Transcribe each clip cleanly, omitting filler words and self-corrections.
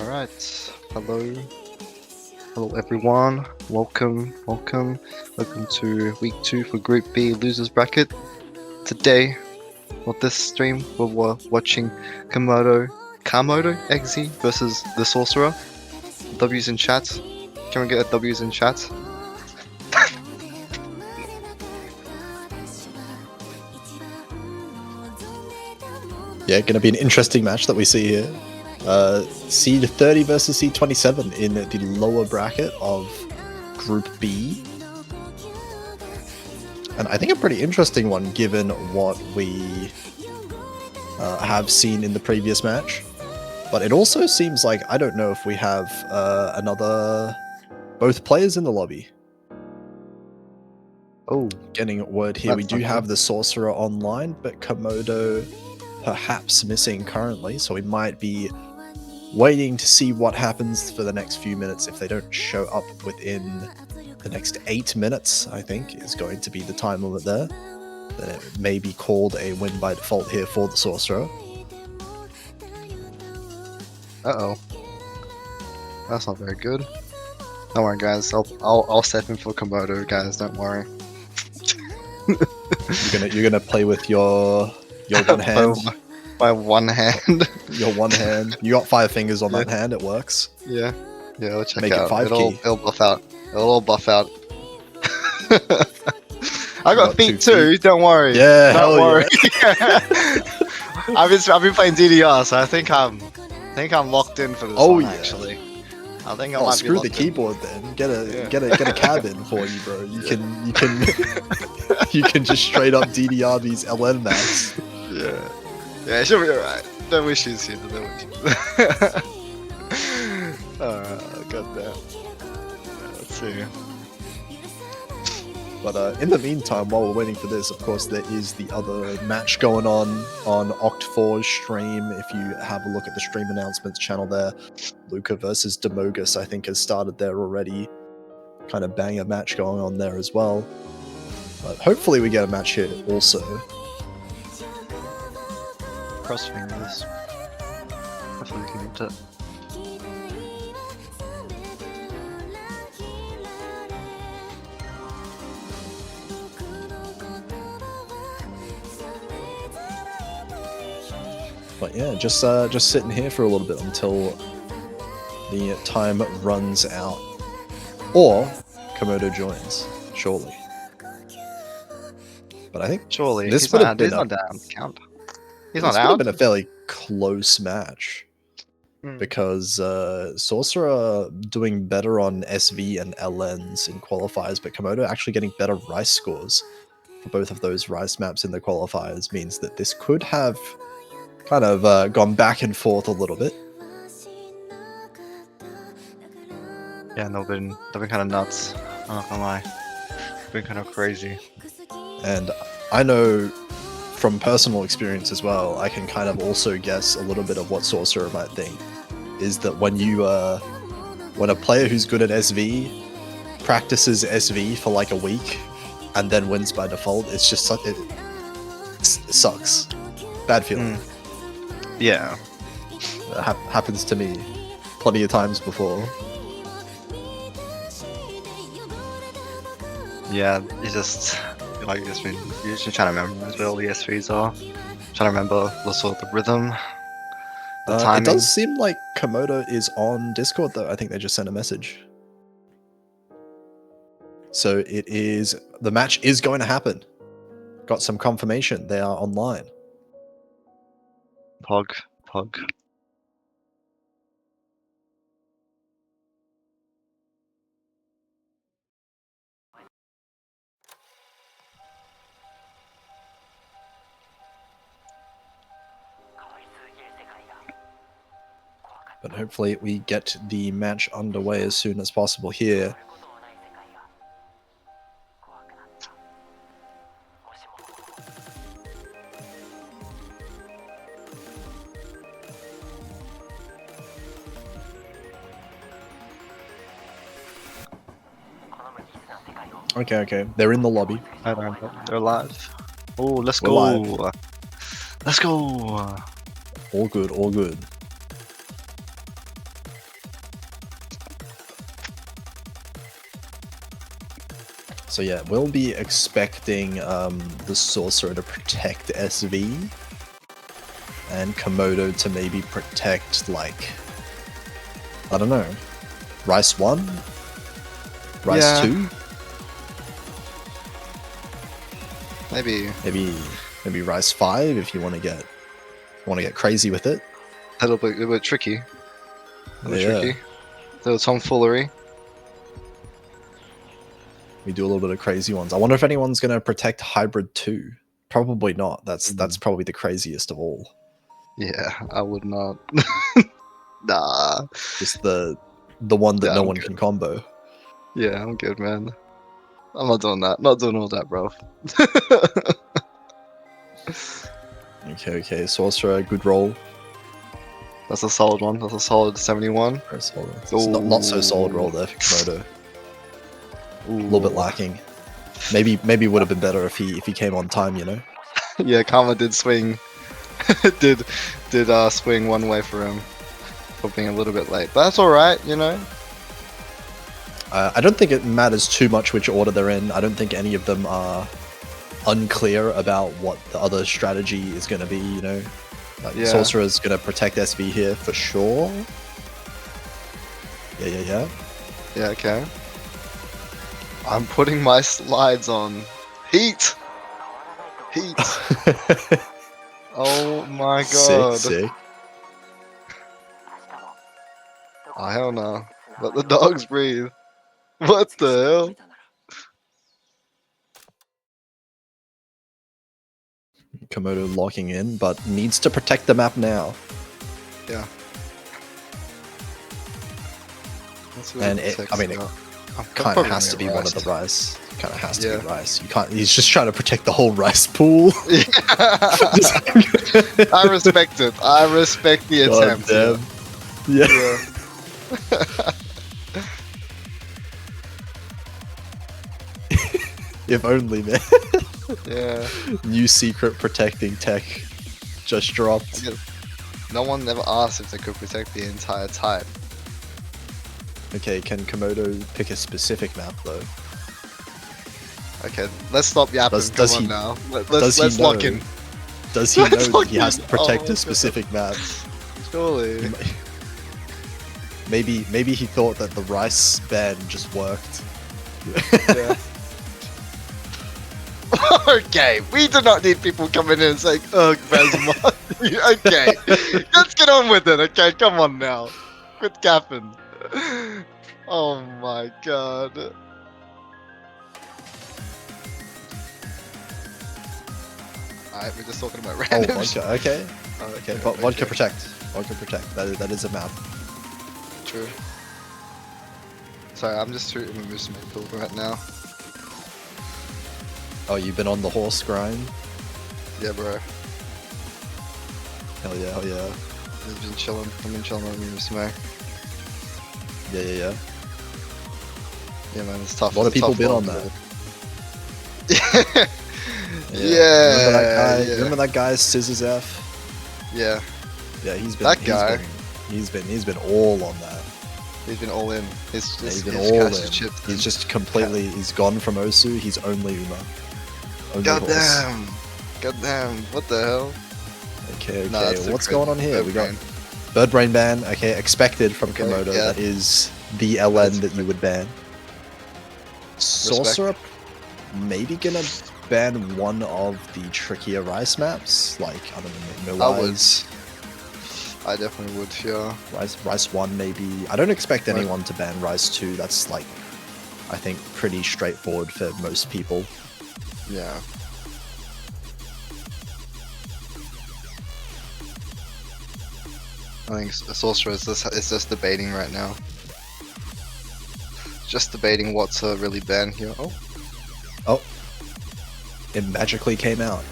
Alright, hello everyone, welcome to week 2 for Group B losers bracket. Today, this stream, we're watching KamodoXZ versus the Sorcerer. W's in chat, can we get a W's in chat? Yeah, going to be an interesting match that we see here. Seed 30 versus Seed 27 in the lower bracket of Group B. And I think a pretty interesting one given what we have seen in the previous match. But it also seems like, I don't know if we have both players in the lobby. Oh, getting word here. We do have the Sorcerer online, but Komodo perhaps missing currently, so we might be waiting to see what happens for the next few minutes. If they don't show up within the next 8 minutes, I think is going to be the time limit there, then it may be called a win by default here for the Sorcerer. uh-oh, that's not very good. Don't worry guys, I'll step in for Komodo, guys, don't worry. You're gonna play with your one hand. My one hand. Your one hand. You got 5 fingers on that hand. It works. Yeah. We'll check Make out. it 5 key. It'll buff out. It'll all buff out. I got feet too. Don't worry. Yeah. Don't worry. Yeah. I've been playing DDR, so I think I'm locked in for this one. Yeah. Actually, I think I might screw be the keyboard then. Get a cab in for you, bro. You can you can just straight up DDR these LN maps. Yeah, it should be alright. No issues here. No issues. Got that. Let's see. But in the meantime, while we're waiting for this, of course, there is the other match going on Oct4's stream. If you have a look at the stream announcements channel there, Luca versus Demogus, I think, has started there already. Kind of banger match going on there as well. But hopefully we get a match here also. Cross fingers. Hopefully we can get it. But yeah, just sitting here for a little bit until the time runs out, or Komodo joins, surely. But I think Surely this would have been a fairly close match because Sorcerer doing better on SV and LNs in qualifiers, but Komodo actually getting better Rice scores for both of those Rice maps in the qualifiers means that this could have kind of gone back and forth a little bit. Yeah, they've been kind of nuts. I'm not gonna lie, they've been kind of crazy. And I know from personal experience as well, I can kind of also guess a little bit of what Sorcerer might think. Is that when a player who's good at SV practices SV for like a week and then wins by default, it's just it sucks. Bad feeling. Yeah, that happens to me plenty of times before. Yeah, you're just trying to memorize where all the SVs are. Trying to remember the rhythm, the timing. It does seem like Komodo is on Discord though. I think they just sent a message. So the match is going to happen. Got some confirmation. They are online. Pog. But hopefully we get the match underway as soon as possible here. Okay. They're in the lobby. They're live. Oh, let's go. Live. Let's go. All good. So yeah, we'll be expecting the Sorcerer to protect SV, and Komodo to maybe protect, like, I don't know, Rice 1? Rice Yeah. 2? Maybe Maybe Rice 5 if you want to get crazy with it. a little bit tricky. A little Yeah. tricky. A little tomfoolery. We do a little bit of crazy ones. I wonder if anyone's gonna protect Hybrid 2. Probably not. That's probably the craziest of all. Yeah, I would not. Nah. Just the one that Yeah, no I'm one good. can combo. Yeah, I'm good, man. I'm not doing that. Not doing all that, bro. Okay. Sorcerer, good roll. That's a solid one. That's a solid 71. Very solid. It's not so solid roll there for Komodo. A little bit lacking. Maybe would have been better if he came on time, you know? Yeah, Kama did swing. did swing one way for him for being a little bit late. But that's alright, you know? I don't think it matters too much which order they're in. I don't think any of them are unclear about what the other strategy is going to be, you know? Like, Yeah. Sorcerer's going to protect SV here for sure. Yeah. Yeah, okay. I'm putting my slides on. Heat! Heat! Oh my god. Sick. Oh, hell no. Let the dogs breathe. What the hell? Komodo locking in, but needs to protect the map now. Yeah. That's And it kind of has to be one of the Rice. Kind of has to be Rice. You can't. He's just trying to protect the whole Rice pool. I respect it. I respect the attempt. Damn. Yeah. If only, man. Yeah. New secret protecting tech just dropped. No one ever asked if they could protect the entire type. Okay, can Komodo pick a specific map though? Okay, let's stop yapping. Does Come he- on now. does he Let's lock know? in. Does he know Let's that he lock has in. to protect Oh a my specific map? Surely. Maybe he thought that the Rice ban just worked. Yeah. Okay, we do not need people coming in and saying, "Oh, Bezma." Okay, let's get on with it. Okay, come on now. Quit capping. Oh my god. Alright, we're just talking about Oh, random vodka. Okay. Okay, Vodka protect. Vodka protect. That is a map. True. Sorry, I'm just shooting a moose maple right now. Oh, you've been on the horse grind? Yeah, bro. Hell yeah. I've been chilling. I've been chilling on moose smoke. Yeah. Yeah, man, it's tough. A lot of It's a people tough been on world. that. Yeah. Remember that guy? Yeah. Remember that guy, Scissors F? Yeah, Yeah, he's been. That guy. He's been all on that. he's been all in. He's His been cash all is in. chipped He's in. just completely. He's gone from Osu. He's only Uma. Only God horse. damn. God damn. What the hell? Okay. Nah, that's What's different. going on here? Bird We got brain. Bird Brain ban. Okay, expected from Okay, Komodo. yeah. That is the LN that you would ban. Sorcerer, maybe gonna ban one of the trickier Rice maps, like I don't know, I would. Wise, I definitely would, yeah. Rice 1 maybe. I don't expect Right. anyone to ban Rice 2. That's like, I think, pretty straightforward for most people. Yeah. I think Sorcerer is just debating right now. Just debating what to really ban here. Oh, It magically came out.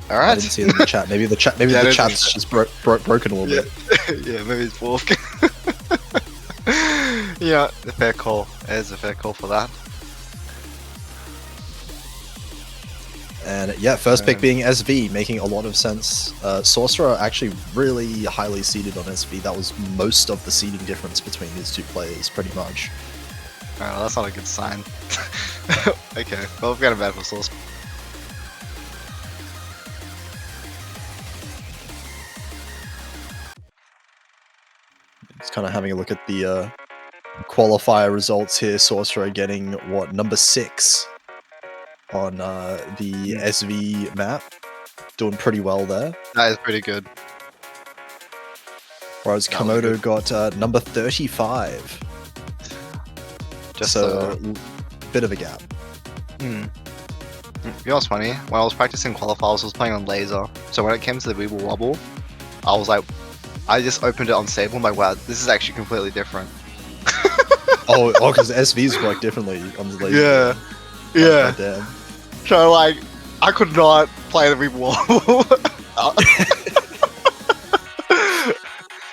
I alright. didn't see it in the chat. Maybe the chat. Maybe Yeah, the it is in the chat's just broken a little Yeah. bit. Yeah, maybe it's Wolf. Yeah, a fair call. There's a fair call for that. And yeah, first pick being SV, making a lot of sense. Sorcerer actually really highly seeded on SV. That was most of the seeding difference between these two players, pretty much. Alright, well, that's not a good sign. Okay, well, we've got a bad for source. Just kind of having a look at the qualifier results here. Sorcerer getting what, number 6 on the SV map, doing pretty well there. That is pretty good. Whereas That was Komodo got number 35. Just so bit of a gap. You know what's funny? When I was practicing qualifiers, I was playing on laser. So when it came to the Weeble Wobble, I was like, I just opened it on stable. I'm like, wow, this is actually completely different. oh, because SVs work differently on the laser. Yeah, Oh, damn. So like, I could not play the Weeble Wobble.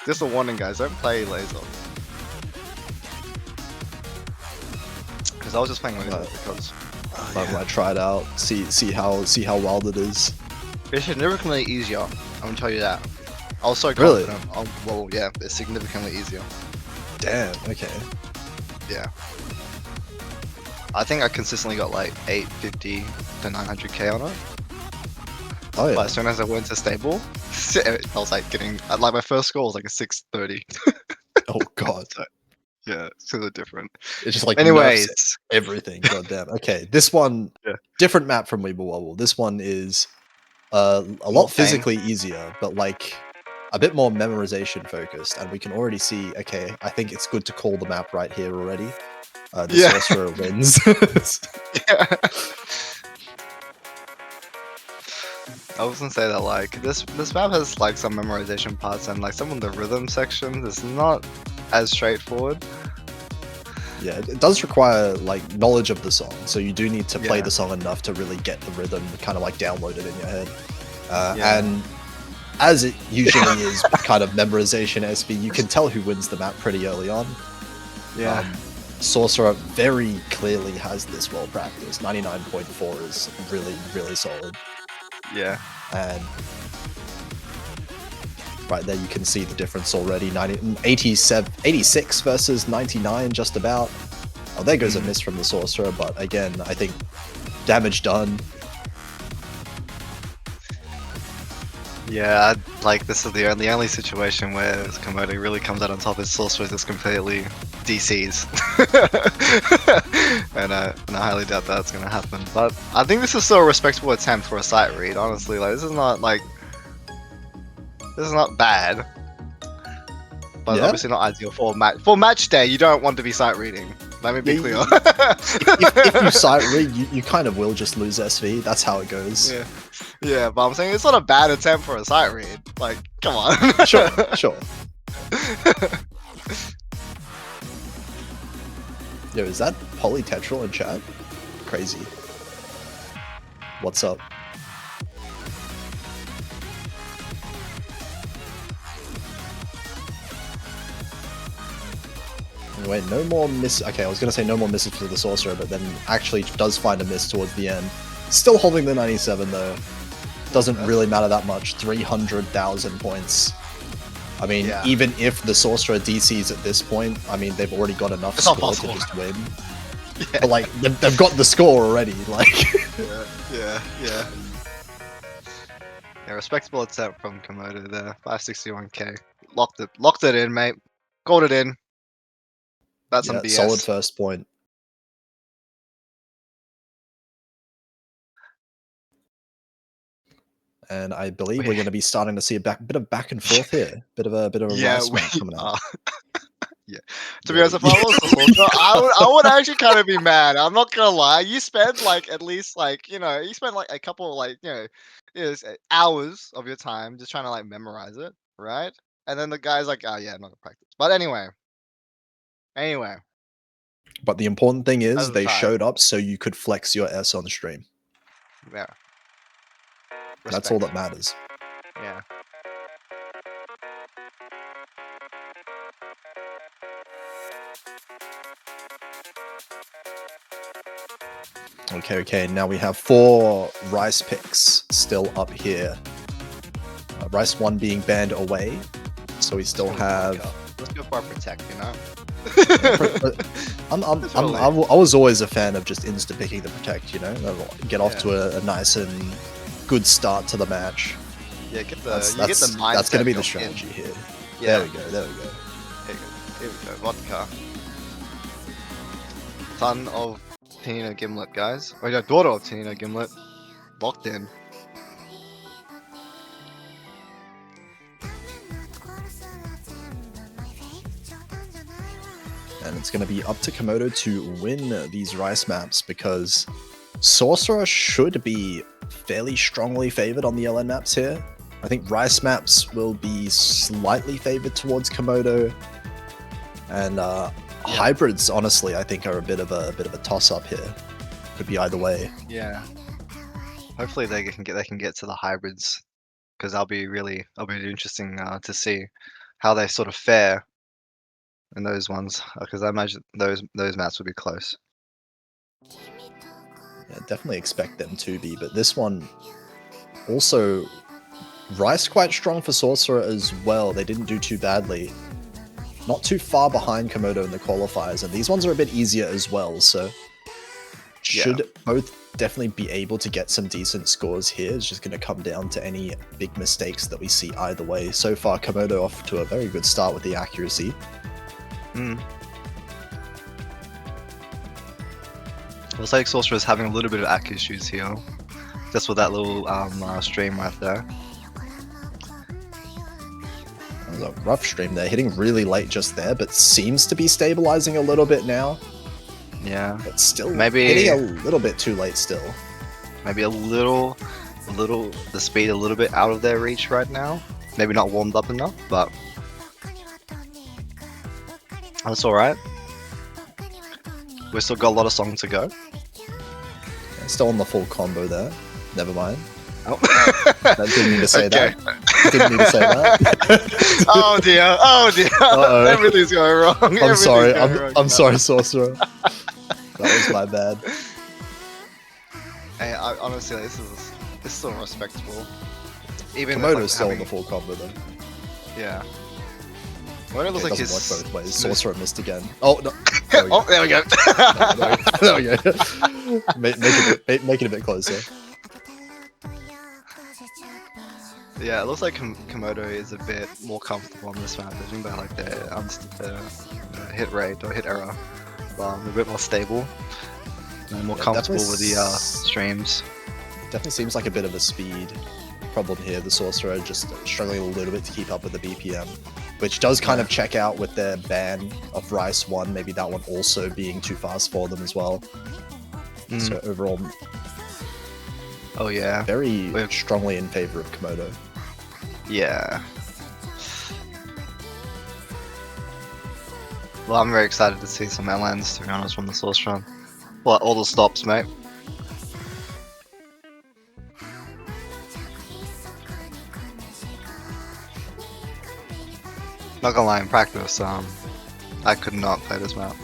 Just a warning, guys, don't play laser. Because I was just playing laser because I might try it out, see how wild it is. it's significantly easier. I'm gonna tell you that. I was so Really? confident. Well, yeah, it's significantly easier. Damn. Okay. Yeah. I think I consistently got like 850 to 900k on it. Oh yeah. But as soon as I went to stable, I was like getting like my first score was like a 630. Oh god. So, yeah, it's sort of different. It's just like Anyways, nerfs everything. God damn. Okay, this one, different map from Weeble Wobble. This one is a lot physically easier, but like a bit more memorization focused, and we can already see. Okay, I think it's good to call the map right here already. The sorcerer wins. yeah. I was gonna say that like this map has like some memorization parts, and like some of the rhythm sections is not as straightforward. Yeah, it does require like knowledge of the song, so you do need to play the song enough to really get the rhythm, kind of like download it in your head. And as it usually is, kind of memorization SV, you can tell who wins the map pretty early on. Yeah. Sorcerer very clearly has this well practiced. 99.4 is really solid. Yeah. And right there you can see the difference already. 86 versus 99 just about. Oh, there goes a miss from the Sorcerer, but again, I think damage done. Yeah, like this is the only situation where Komodo really comes out on top. His Sorcerer is completely DCs. and I highly doubt that's gonna happen. But I think this is still a respectable attempt for a sight read, honestly. Like this is not bad. But obviously not ideal for match day. You don't want to be sight reading. Let me be clear. if you sight read, you kind of will just lose SV. That's how it goes. Yeah, but I'm saying it's not a bad attempt for a sight read. Like, come on. Sure. Yo, is that Polytetral in chat? Crazy. What's up? Wait, no more miss. Okay, I was gonna say no more misses for the Sorcerer, but then actually does find a miss towards the end. Still holding the 97 though. Doesn't really matter that much. 300,000 points. I mean, even if the Sorcerer DCs at this point, I mean, they've already got enough score to just win. But like, they've got the score already. Like, yeah. Respectable attempt from Komodo there. 561k. Locked it in, mate. Called it in. That's some BS. Solid first point. And I believe we're going to be starting to see a bit of back and forth here. Bit of a rice match coming out. Yeah. To be honest, if I was the Sorcerer, I would actually kind of be mad. I'm not gonna lie. You spend like at least like you spend like a couple like hours of your time just trying to like memorize it, right? And then the guy's like, oh yeah, I'm not gonna practice. But anyway. But the important thing is they showed up so you could flex your S on stream. Yeah. That's all that matters. Yeah. Okay. Now we have 4 Rice picks still up here. Rice 1 being banned away. So we still have... Let's go for Protect, I was always a fan of just insta picking the protect. You know, get off to a nice and good start to the match. Yeah, get the That's mindset. that's going to be the strategy here. Yeah. There we go. Here we go. Vodka. Son of Tanino Gimlet, guys. Oh, yeah, daughter of Tanino Gimlet. Locked in. And it's going to be up to Komodo to win these Rice maps because Sorcerer should be fairly strongly favored on the LN maps here. I think Rice maps will be slightly favored towards Komodo, and hybrids, honestly, I think are a bit of a toss-up here. Could be either way. Yeah. Hopefully they can get to the hybrids, because that'll be really interesting to see how they sort of fare in those ones, because I imagine those maps will be close. Yeah, definitely expect them to be, but this one also Rice quite strong for Sorcerer as well. They didn't do too badly. Not too far behind Komodo in the qualifiers, and these ones are a bit easier as well, so should both definitely be able to get some decent scores here. It's just going to come down to any big mistakes that we see either way. So far, Komodo off to a very good start with the accuracy. Looks like Sorcerer is having a little bit of ACK issues here, just with that little stream right there. That was a rough stream there, hitting really late just there, but seems to be stabilizing a little bit now. Yeah, but still maybe hitting a little bit too late still. Maybe the speed a little bit out of their reach right now. Maybe not warmed up enough, but that's all right. We've still got a lot of songs to go. Yeah, still on the full combo there. Never mind. Oh. That didn't need to say that. Didn't need to say that. Oh dear. Oh dear. Uh-oh. Everything's going wrong. I'm sorry. I'm sorry, Sorcerer. That was my bad. Hey, honestly, this is still respectable. Even Komodo's still in the full combo though. Yeah. Komodo looks like it his doesn't work both ways. Sorcerer missed again. Oh no. There we go. There we go. Make it a bit closer. Yeah, it looks like Komodo is a bit more comfortable on this map, judging by like their hit rate or hit error. A bit more stable and more comfortable with the streams. Definitely seems like a bit of a speed problem here. The Sorcerer just struggling a little bit to keep up with the BPM, which does kind of check out with their ban of Rice 1. Maybe that one also being too fast for them as well. So overall, oh yeah, very strongly in favor of Komodo. Yeah. Well, I'm very excited to see some LNs, to be honest, from the Sorcerer. Well, all the stops, mate. Not gonna lie, in practice, I could not play this map.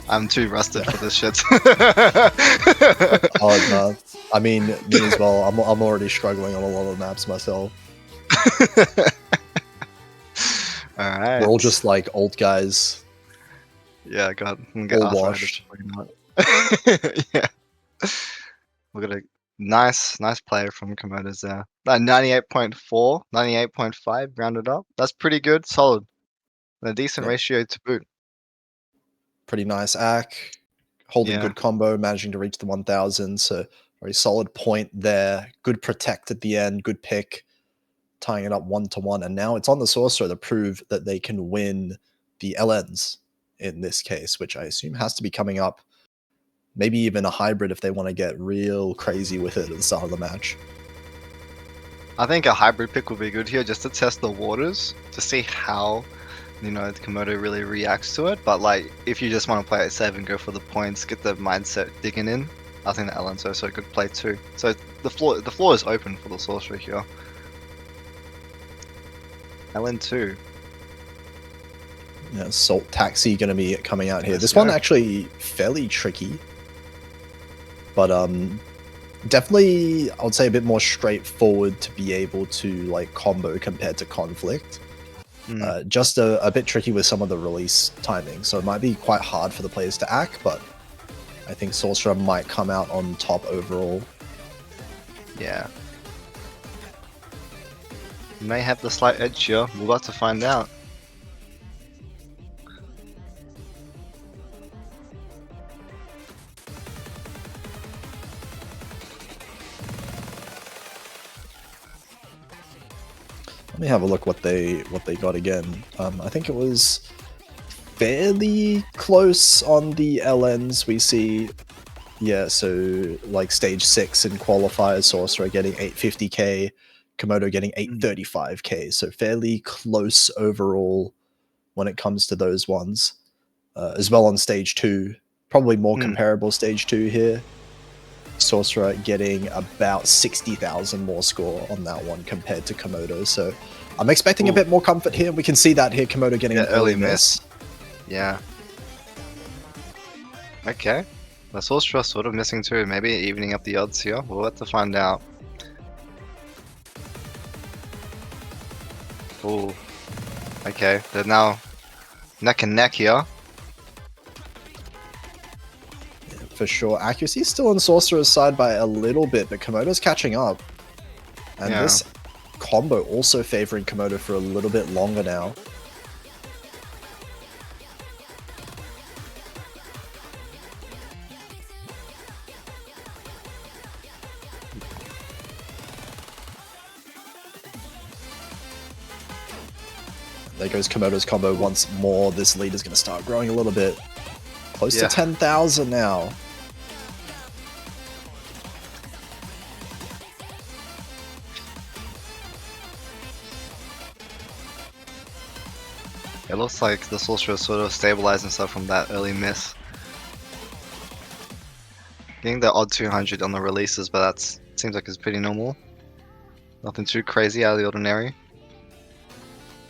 I'm too rusted for this shit. Oh no. I mean, me as well. I'm already struggling on a lot of maps myself. Alright. We're all just like old guys. Yeah, God. All washed. Yeah. We got a nice player from Komodo's there. 98.4, 98.5 rounded up. That's pretty good, solid. And a decent ratio to boot. Pretty nice ACK. Holding good combo, managing to reach the 1000. So very solid point there. Good protect at the end, good pick. Tying it up 1-1, and now it's on the Sorcerer to prove that they can win the LNs in this case, which I assume has to be coming up. Maybe even a hybrid if they want to get real crazy with it at the start of the match. I think a hybrid pick will be good here just to test the waters, to see how, the Komodo really reacts to it. But like, if you just want to play it safe and go for the points, get the mindset digging in, I think the LN's also a good play too. So the floor is open for the Sorcerer here. LN2. Yeah, Salt Taxi going to be coming out here. This one actually fairly tricky, but definitely I would say a bit more straightforward to be able to like combo compared to Conflict. Just a bit tricky with some of the release timing, so it might be quite hard for the players to act, but I think Sorcerer might come out on top overall. Yeah. May have the slight edge here. We're about to find out. Let me have a look what they got again. I think it was fairly close on the LNs. We see, yeah, so like stage 6 in qualifiers, Sorcerer getting 850k, Komodo getting 835k, so fairly close overall when it comes to those ones. As well on stage 2, probably more comparable stage 2 here. Sorcerer getting about 60,000 more score on that one compared to Komodo, so I'm expecting a bit more comfort here. We can see that here, Komodo getting an early miss. Yeah. Okay. The Sorcerer sort of missing too, maybe evening up the odds here. We'll have to find out. Ooh. Okay, they're now neck and neck here. For sure. Accuracy is still on Sorcerer's side by a little bit, but Komodo's catching up. And this combo also favoring Komodo for a little bit longer now. There goes Komodo's combo once more. This lead is going to start growing a little bit. Close to 10,000 now. It looks like the Sorcerer sort of stabilized himself from that early miss. Getting the odd 200 on the releases, but that seems like it's pretty normal. Nothing too crazy out of the ordinary.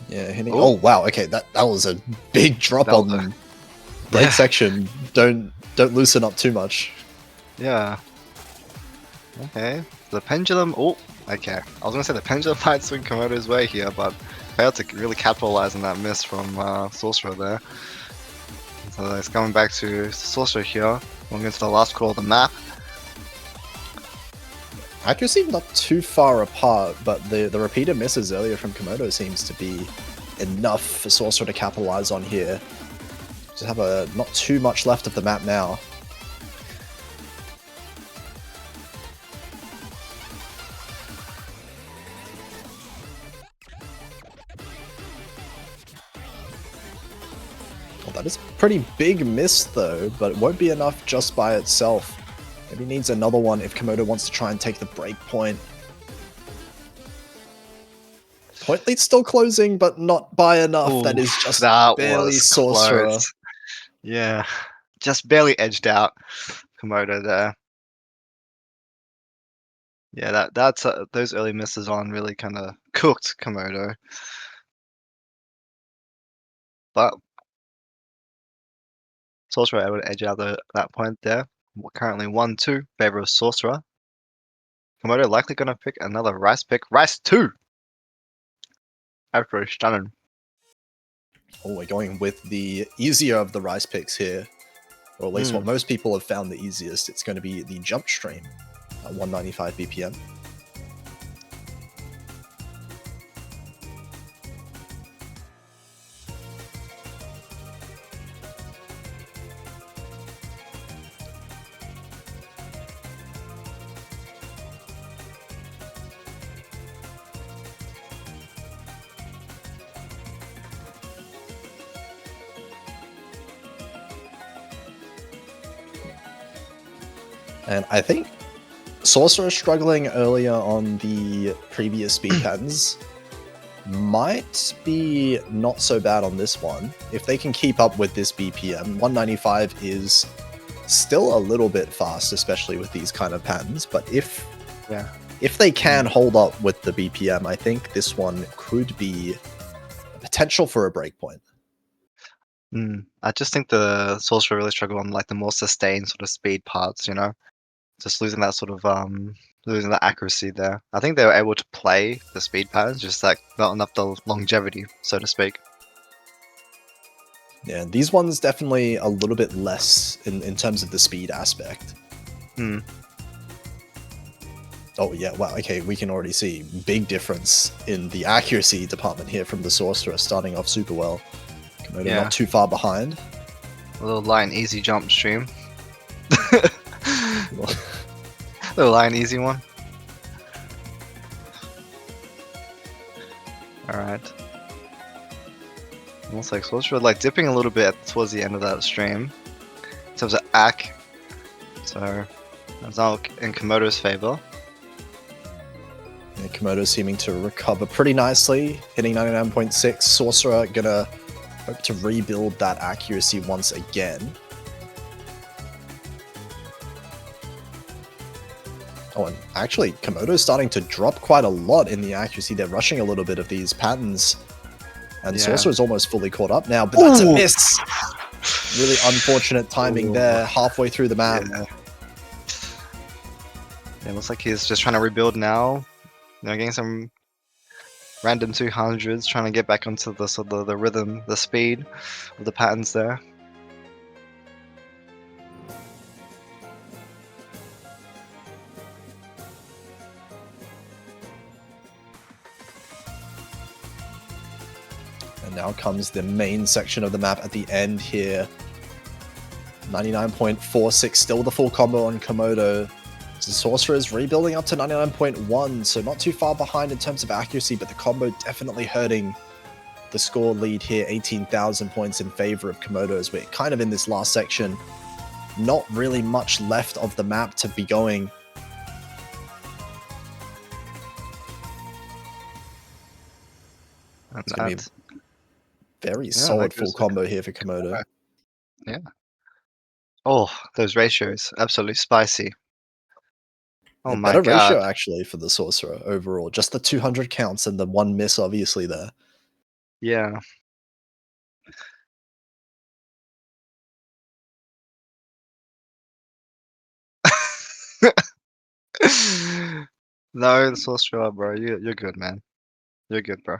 Yeah, hitting. Oh wow, okay, that was a big drop on the break section. Don't loosen up too much. Yeah. Okay. The pendulum. Oh, okay. I was gonna say the pendulum might swing Komodo's way here, but failed to really capitalize on that miss from Sorcerer there. So it's coming back to Sorcerer here, going into the last call of the map. Accuracy not too far apart, but the repeated misses earlier from Komodo seems to be enough for Sorcerer to capitalize on here. Just have not too much left of the map now. Well, that is a pretty big miss though, but it won't be enough just by itself. Maybe needs another one if Komodo wants to try and take the break point. Point lead's still closing, but not by enough. Ooh, that is just barely Sorcerer. Close. Yeah, just barely edged out Komodo there. Yeah, that's those early misses on really kind of cooked Komodo. But Sorcerer able to edge out that point there. We're currently 1-2 favor of Sorcerer. Komodo likely going to pick another Rice pick. Rice 2! After stunning. Oh, we're going with the easier of the Rice picks here. Or at least what most people have found the easiest. It's going to be the Jump Stream at 195 BPM. And I think Sorcerer struggling earlier on the previous speed patterns might be not so bad on this one. If they can keep up with this BPM, 195 is still a little bit fast, especially with these kind of patterns. But if they can hold up with the BPM, I think this one could be a potential for a breakpoint. I just think the Sorcerer really struggle on like the more sustained sort of speed parts, you know? Just losing that sort of losing the accuracy there. I think they were able to play the speed patterns, just like not enough the longevity, so to speak. Yeah, these ones definitely a little bit less in terms of the speed aspect. Hmm. Oh yeah, wow, okay, we can already see big difference in the accuracy department here from the Sorcerer, starting off super well. Komodo Yeah. not too far behind. A little light and easy jump stream. Little light and easy one. Alright. Almost like Sorcerer, like dipping a little bit towards the end of that stream. In terms of AC. So, that's now in Komodo's favor. Yeah, Komodo seeming to recover pretty nicely, hitting 99.6. Sorcerer gonna hope to rebuild that accuracy once again. Oh, and actually, Komodo's starting to drop quite a lot in the accuracy. They're rushing a little bit of these patterns. And Yeah. Sorcerer's almost fully caught up now, but that's a Ooh. miss! Really unfortunate timing Ooh. there, halfway through the map. Yeah, looks like he's just trying to rebuild now. You know, getting some random 200s, trying to get back onto the sort of the rhythm, the speed of the patterns there. And now comes the main section of the map at the end here. 99.46, still the full combo on Komodo. So Sorcerer is rebuilding up to 99.1, so not too far behind in terms of accuracy, but the combo definitely hurting the score lead here. 18,000 points in favor of Komodo as we're kind of in this last section. Not really much left of the map to be going. And It's going to be a very that solid goes full combo here for Komodo. Yeah. Oh, those ratios, absolutely spicy. Oh A my better god. ratio actually for the Sorcerer overall. Just the 200 counts and the one miss obviously there. Yeah. No, the Sorcerer, bro. You're good, man. You're good, bro.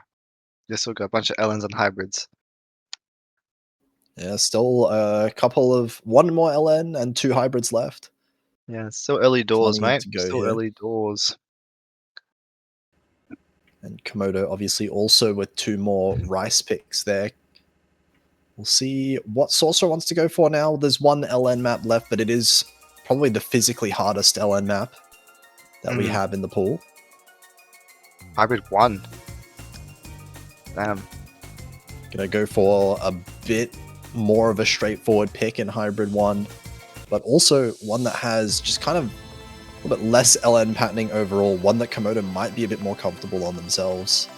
You're so good. A bunch of LNs and hybrids. Yeah, still a couple of one more LN and 2 hybrids left. Yeah, it's still early doors, Plenty mate. to go Still here. early doors. And Komodo obviously also with 2 more rice picks there. We'll see what Sorcerer wants to go for now. There's one LN map left, but it is probably the physically hardest LN map that we have in the pool. Hybrid 1. Damn. Gonna go for a bit more of a straightforward pick in Hybrid 1, but also one that has just kind of a little bit less LN patterning overall, one that Komodo might be a bit more comfortable on themselves.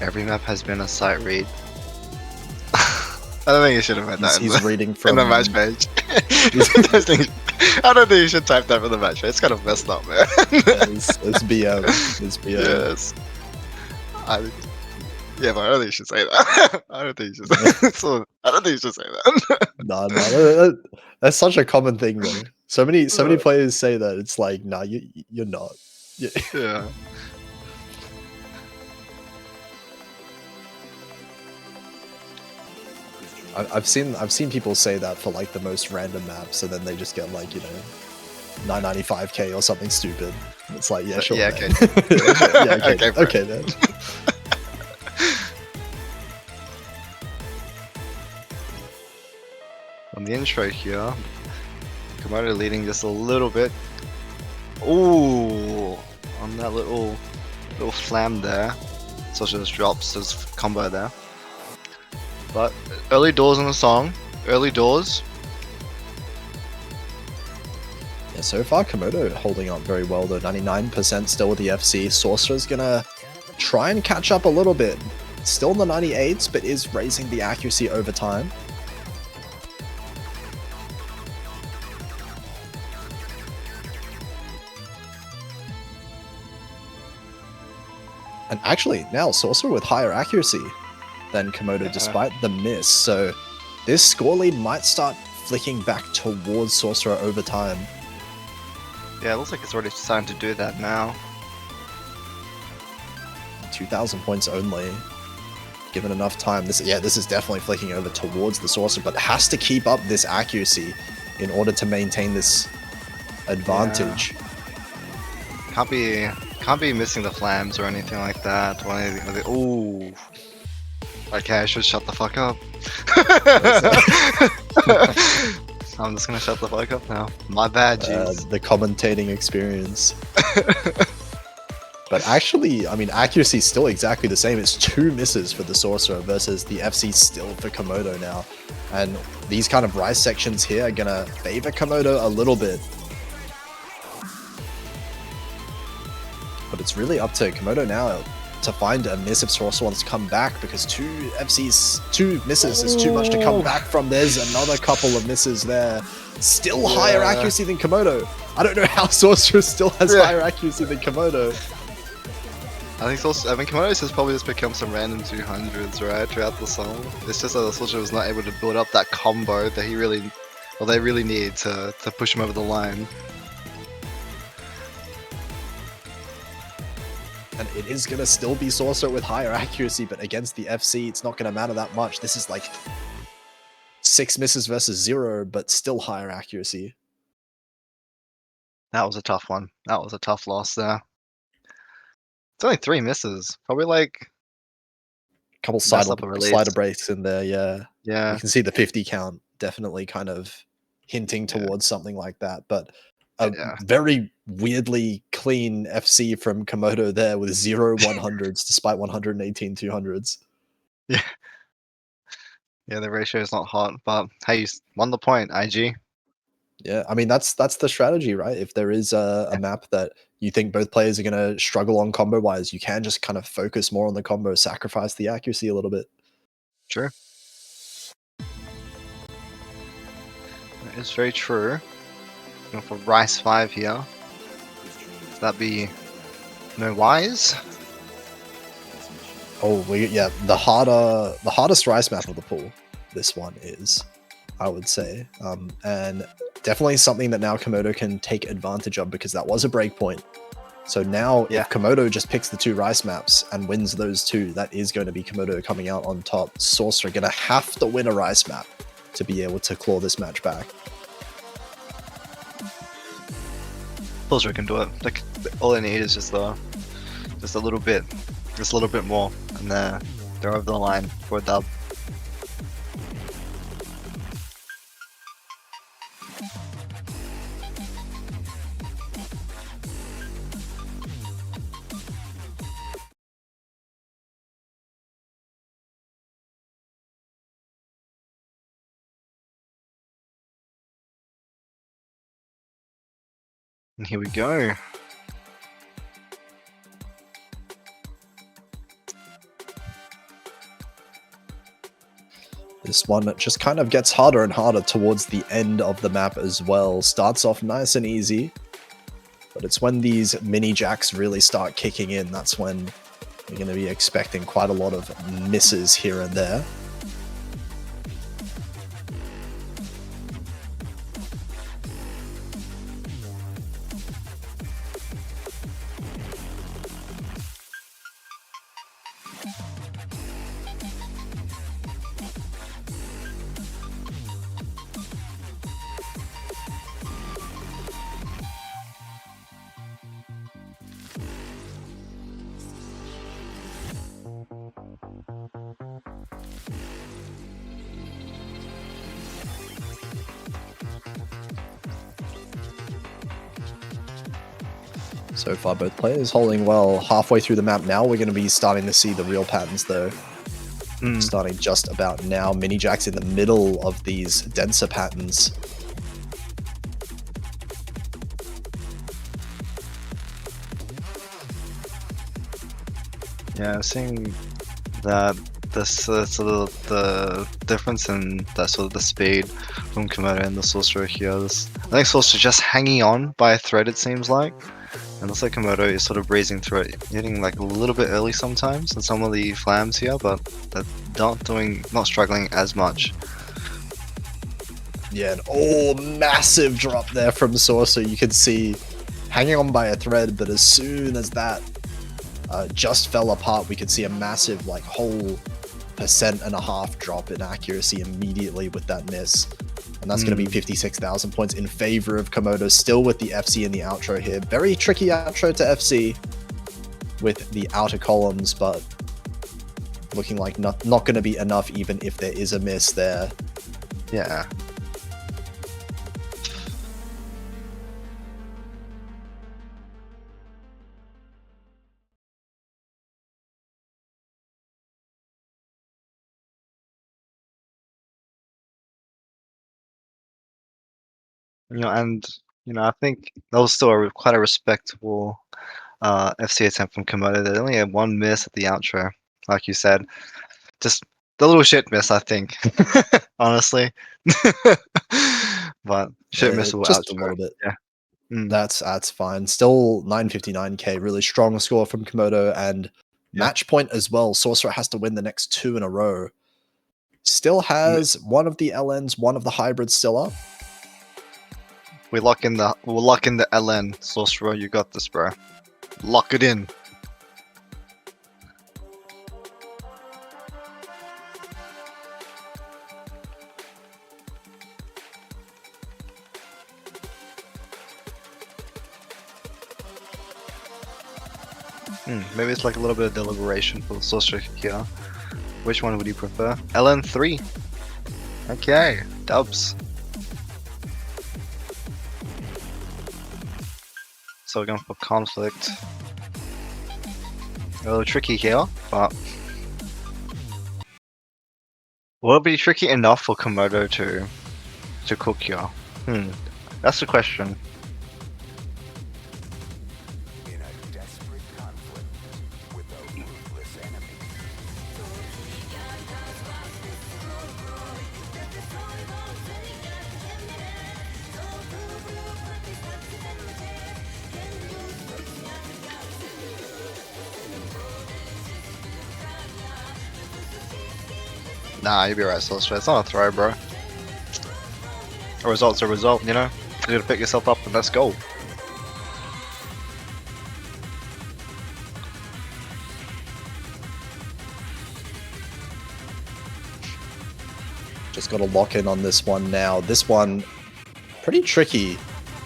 Every map has been a sight read. I don't think you should have had that. He's reading from in the match page. I don't think you should type that for the match page. It's kind of messed up, man. It's BM. It's BM. Yes. Yeah, but I don't think you should say that. I don't think you should say that. So, I don't think you should say that. No, that's such a common thing though. So many players say that. It's like, nah, you're not. Yeah. I've seen people say that for like the most random maps, and then they just get like 995k or something stupid. And it's like, yeah, sure. Yeah, man. okay. Yeah, okay, Okay, okay, man. On the intro here, Komodo leading just a little bit. Ooh, on that little flam there. So just drops his combo there. But early doors on the song. Early doors. Yeah, so far Komodo holding up very well though. 99% still with the FC. Sorcerer's gonna try and catch up a little bit. Still in the 98s, but is raising the accuracy over time. And actually, now Sorcerer with higher accuracy than Komodo despite the miss. So this score lead might start flicking back towards Sorcerer over time. Yeah, it looks like it's already starting to do that now. 2,000 points only. Given enough time, this is definitely flicking over towards the Sorcerer, but has to keep up this accuracy in order to maintain this advantage. Yeah. Can't be missing the flams or anything like that. Ooh. Okay, I should shut the fuck up. I'm just gonna shut the fuck up now. My bad, jeez. The commentating experience. But actually, I mean, accuracy is still exactly the same. It's 2 misses for the Sorcerer versus the FC still for Komodo now. And these kind of rise sections here are gonna favor Komodo a little bit. But it's really up to Komodo now to find a miss if Sorcerer wants to come back, because 2 misses is too much to come back from. There's another couple of misses there. Still higher accuracy than Komodo. I don't know how Sorcerer still has higher accuracy than Komodo. I think Commentators has probably just become some random 200s, right, throughout the song. It's just that the Soldier was not able to build up that combo that they really need to push him over the line. And it is going to still be Sorcerer with higher accuracy, but against the FC, it's not going to matter that much. This is like 6 misses versus 0, but still higher accuracy. That was a tough one. That was a tough loss there. It's only 3 misses. Probably like a couple slider breaks in there, yeah. You can see the 50 count definitely kind of hinting towards something like that. But a very weirdly clean FC from Komodo there with 0 100s despite 118 200s. Yeah. Yeah, the ratio is not hot, but hey, you won the point, IG. Yeah, I mean, that's the strategy, right? If there is a map that you think both players are going to struggle on combo-wise, you can just kind of focus more on the combo, sacrifice the accuracy a little bit. Sure. That is very true. Going for Rice 5 here. Would that be no Wise? Oh, the hardest Rice map of the pool, this one is, I would say. And definitely something that now Komodo can take advantage of, because that was a breakpoint. So now if Komodo just picks the 2 Rice maps and wins those 2, that is going to be Komodo coming out on top. Sorcerer going to have to win a Rice map to be able to claw this match back. Sorcerer can do it. Like, all they need is just a little bit more, and they're over the line for a dub. And here we go. This one just kind of gets harder and harder towards the end of the map as well. Starts off nice and easy, but it's when these mini jacks really start kicking in, that's when you're going to be expecting quite a lot of misses here and there. So far, both players holding well. Halfway through the map now, we're going to be starting to see the real patterns, though. Starting just about now. Mini Jack's in the middle of these denser patterns. Yeah, seeing that the difference in that sort of the speed from Komodo and the Sorcerer here. I think Sorcerer just hanging on by a thread, it seems like. And looks like Komodo is sort of breezing through it, hitting like a little bit early sometimes in some of the flams here, but they're not struggling as much. Yeah, and massive drop there from Sorcerer. You can see hanging on by a thread, but as soon as that just fell apart, we could see a massive like whole 1.5% drop in accuracy immediately with that miss. And that's going to be 56,000 points in favor of Komodo, still with the FC in the outro here. Very tricky outro to FC with the outer columns, but looking like not going to be enough even if there is a miss there. Yeah. And I think that was still quite a respectable FC attempt from Komodo. They only had one miss at the outro, like you said. Just the little shit miss, I think. Honestly. But shit missable just outro. a little bit. Yeah. That's fine. Still 959k, really strong score from Komodo, and match point as well. Sorcerer has to win the next 2 in a row. Still has one of the LNs, one of the hybrids still up. We'll lock in the LN, Sorcerer. You got this, bro. Lock it in. Maybe it's like a little bit of deliberation for the Sorcerer here. Which one would you prefer? LN3. Okay, dubs. So we're going for conflict. A little tricky here, but will it be tricky enough for Komodo to cook here? That's the question. Nah, you'll be right, Sorcerer. It's not a throw, bro. A result's a result, you know? You gotta pick yourself up and let's go. Just got to lock in on this one now. This one, pretty tricky,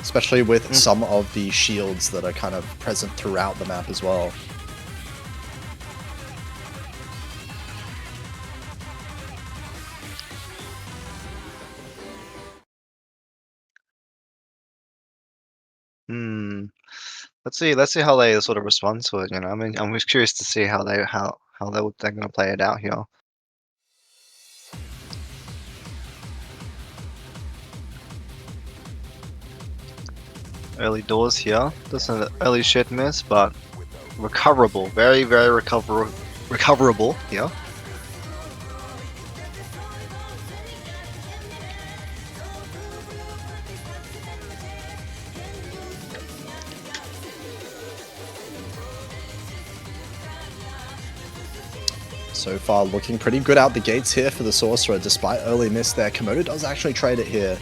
especially with some of the shields that are kind of present throughout the map as well. Let's see how they sort of respond to it, you know? I mean, I'm just curious to see how they're gonna play it out here. Early doors here. Just an early shit miss, but recoverable. Very, very recoverable here. So far, looking pretty good out the gates here for the Sorcerer, despite early miss there. Komodo does actually trade it here.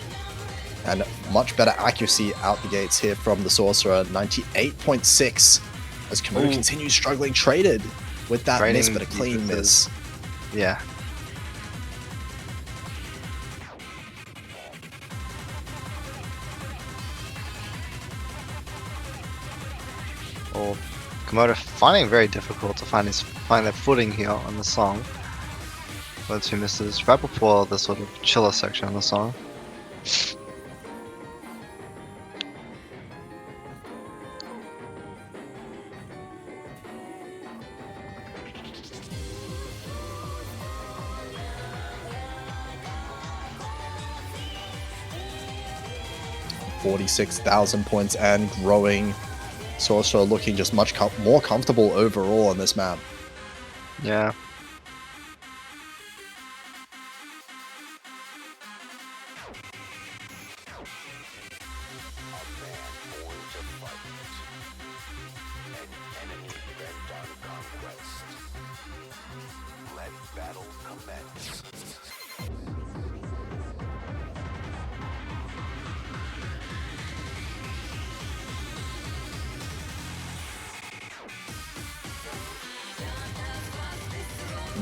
And much better accuracy out the gates here from the Sorcerer, 98.6, as Komodo continues struggling. Traded with that miss, but a clean miss. Yeah. Komodo finding it very difficult to find their footing here on the song. 2 misses right before the sort of chiller section of the song. $46,000 points and growing. Sorcerer looking just much more comfortable overall on this map. Yeah.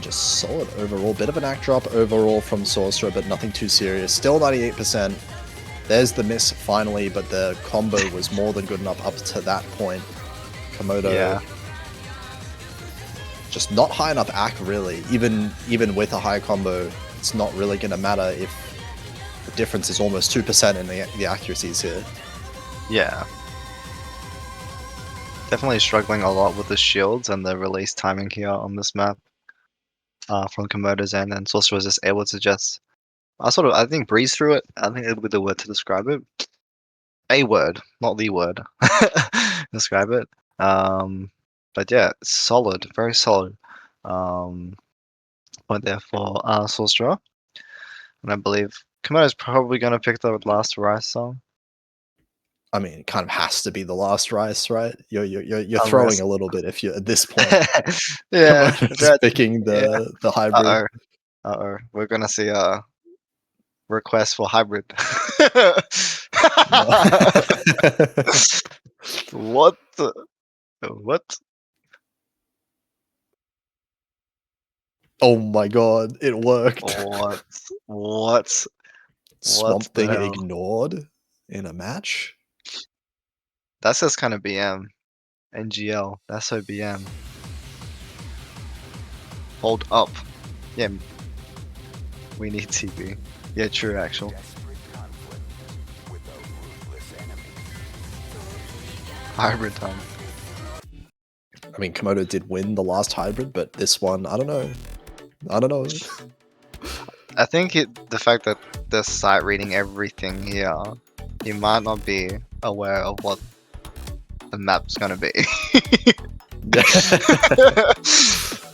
Just solid overall. Bit of an act drop overall from Sorcerer, but nothing too serious. Still 98%. There's the miss finally, but the combo was more than good enough up to that point. Komodo just not high enough act really. Even with a high combo, it's not really going to matter if the difference is almost 2% in the accuracies here. Yeah. Definitely struggling a lot with the shields and the release timing here on this map. From Komodo's end, and Sorcerer was just able to just I think breeze through it. I think it would be the word to describe it. A word, not the word. Describe it. But yeah, solid, very solid. Point there for Sorcerer. And I believe Komodo's probably gonna pick the last Rice song. I mean, it kind of has to be the last Rice, right? You're throwing a little bit if you're at this point. Yeah, just picking the hybrid. We're gonna see a request for hybrid. What? What? Oh my god, it worked. What? Swamp Thing ignored in a match? That's just kind of BM. NGL. That's so BM. Hold up. Yeah. We need TB. Yeah, true, actual. Hybrid time. I mean, Komodo did win the last hybrid, but this one, I don't know. I think the fact that the site reading everything here, he might not be aware of what the map's gonna be.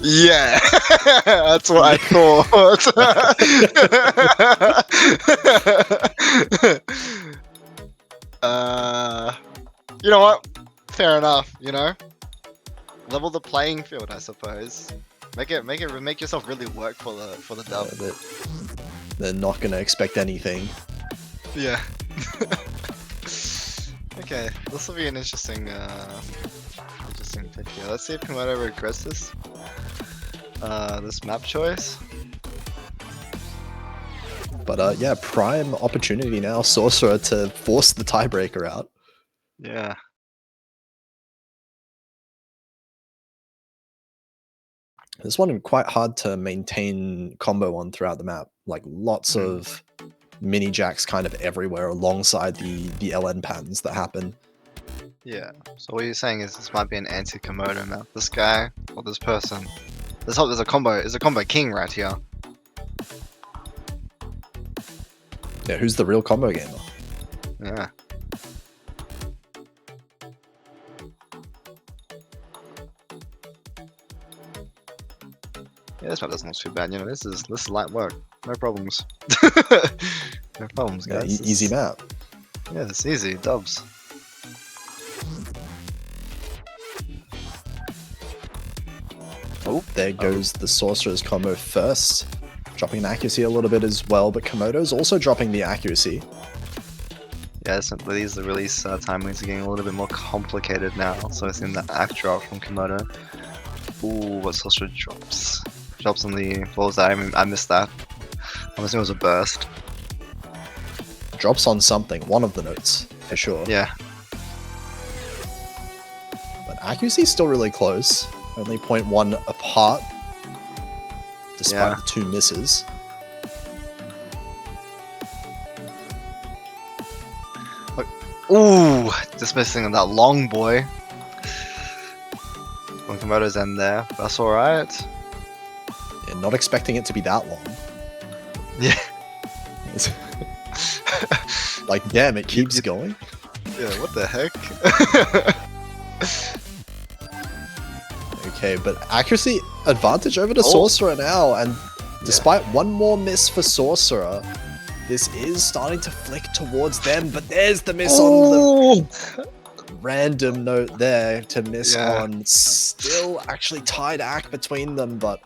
Yeah, that's what I thought. You know what? Fair enough. You know, level the playing field, I suppose. Make yourself really work for the dub. They're not gonna expect anything. Yeah. Okay, this will be an interesting pick here. Let's see if Komodo regrets this map choice. But yeah, prime opportunity now, Sorcerer, to force the tiebreaker out. Yeah. This one quite hard to maintain combo on throughout the map. Like lots of mini jacks kind of everywhere alongside the LN patterns that happen. Yeah. So what you're saying is this might be an anti-Komodo map. This guy or this person. Let's hope there's a combo king right here. Yeah, who's the real combo gamer? Yeah. Yeah, this map doesn't look too bad. You know, this is light work. No problems. No problems, guys. Yeah, easy map. Yeah, it's easy. Dubs. Oh, there goes the Sorcerer's combo first. Dropping in accuracy a little bit as well, but Komodo's also dropping the accuracy. Yeah, these release timings are getting a little bit more complicated now, so I've seen the act drop from Komodo. Ooh, what Sorcerer drops? Drops on the... What was that? I missed that. I'm assuming it was a burst. Drops on something, one of the notes, for sure. Yeah. But accuracy is still really close. Only 0.1 apart, despite the 2 misses. Ooh, just missing that long boy. From Komodo's end there. That's alright. Yeah, not expecting it to be that long. Yeah. Like, damn, it keeps going. Yeah, what the heck? Okay, but accuracy advantage over the Sorcerer now, and despite one more miss for Sorcerer, this is starting to flick towards them, but there's the miss on the... random note there to miss Yeah. on. Still actually tied act between them, but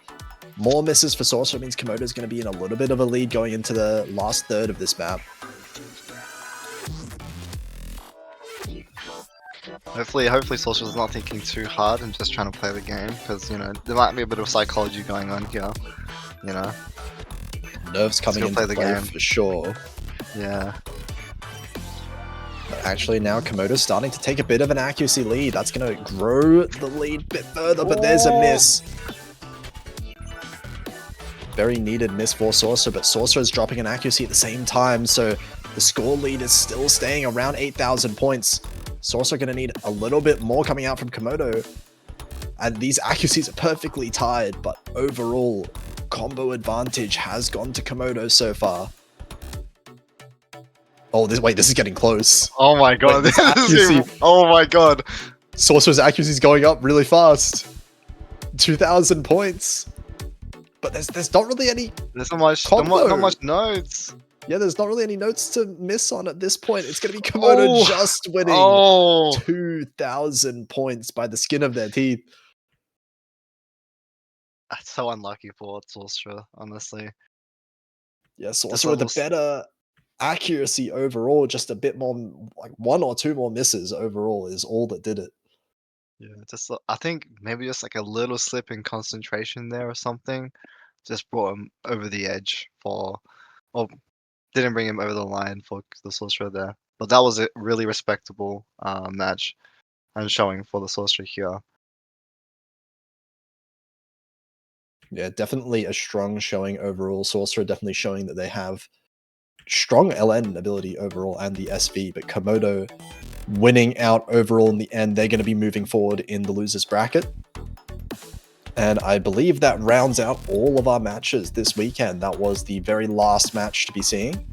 more misses for Sorcerer means Komodo's going to be in a little bit of a lead going into the last third of this map. Hopefully Sorcerer's not thinking too hard and just trying to play the game, because, you know, there might be a bit of psychology going on here, you know? Nerves coming Still into play the play game. for sure. Yeah. But actually now Komodo's starting to take a bit of an accuracy lead. That's going to grow the lead a bit further, but there's a miss. Very needed miss for Sorcerer, but Sorcerer is dropping an accuracy at the same time, so the score lead is still staying around 8,000 points. Sorcerer going to need a little bit more coming out from Komodo, and these accuracies are perfectly tied, but overall, combo advantage has gone to Komodo so far. Oh, this is getting close. Oh my god, Wait, this this is accuracy- oh my god. Sorcerer's accuracy is going up really fast. 2,000 points. But there's not really any... There's not much, Combo. not much notes. Yeah, there's not really any notes to miss on at this point. It's going to be Komodo just winning Oh, 2,000 points by the skin of their teeth. that's so unlucky for Sorcerer, honestly. Yeah, Sorcerer with the better accuracy overall, just a bit more, like 1 or 2 more misses overall is all that did it. Yeah, just I think maybe just like a little slip in concentration there or something, just brought him over the edge for, or didn't bring him over the line for the Sorcerer there. But that was a really respectable match and showing for the Sorcerer here. Yeah, definitely a strong showing overall. Sorcerer definitely showing that they have strong LN ability overall and the SV, but Komodo winning out overall in the end. They're going to be moving forward in the losers bracket. And I believe that rounds out all of our matches this weekend. That was the very last match to be seeing.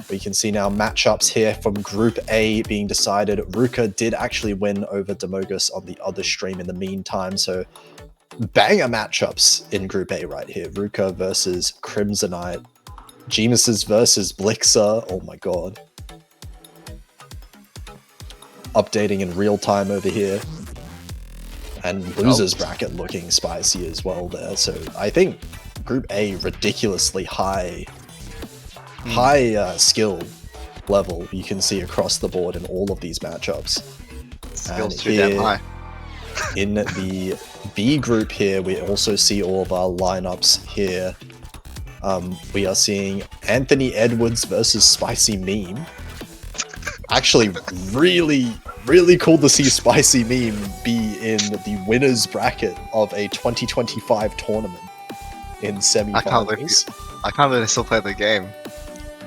We can see now matchups here from Group A being decided. Ruka did actually win over Demogus on the other stream in the meantime, so banger matchups in Group A right here. Ruka versus Crimsonite. Gemuses versus Blixer. Oh my god. Updating in real time over here. And losers bracket looking spicy as well there. So I think Group A ridiculously high skill level you can see across the board in all of these matchups. Skills And too damn high. in the B group here, we also see all of our lineups here. We are seeing Anthony Edwards versus Spicy Meme. Actually, really cool to see Spicy Meme be in the winners bracket of a 2025 tournament in semi-finals. I can't believe they still play the game.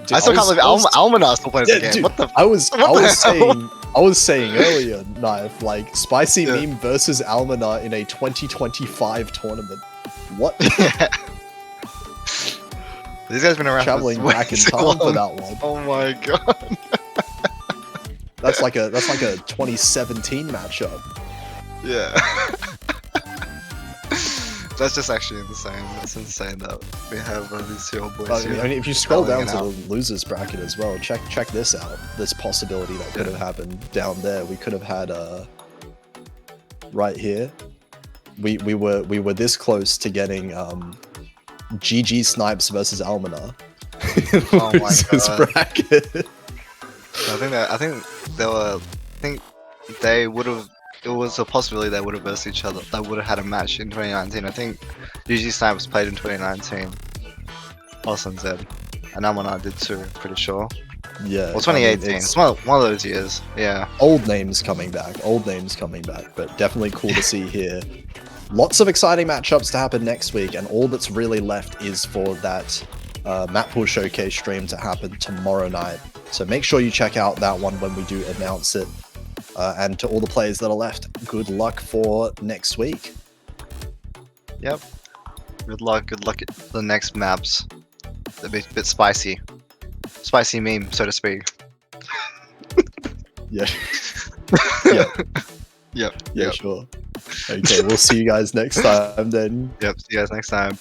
Dude, I still can't believe Almanar still plays the game. Dude, What the? I was hell? saying earlier, Knife, like Spicy Meme versus Almanar in a 2025 tournament. What? These guys been around Traveling for way back in too time for long. that one. Oh my god. That's like a 2017 matchup. Yeah. That's just actually insane. That's insane that we have these two old boys I here. mean, if you scroll down battling to it the losers bracket as well, check this out. This possibility that could have happened down there. We could have had right here. We were this close to getting GG Snipes versus Almanar. Oh my Losers God. bracket. I think they would have. It was a possibility they would have versed each other. They would have had a match in 2019. I think GG Snipes played in 2019. AusNZ. And Almanar did too, pretty sure. Yeah. Well, 2018. I mean, it's one of those years. Yeah. old names coming back, but definitely cool to see here. Lots of exciting matchups to happen next week, and all that's really left is for that map pool showcase stream to happen tomorrow night. So make sure you check out that one when we do announce it. And to all the players that are left, good luck for next week. Yep. Good luck at the next maps. They'll be a bit spicy. Spicy meme, so to speak. Yeah. Yeah. Yep. Yeah, sure. Okay, we'll see you guys next time then. Yep. See you guys next time.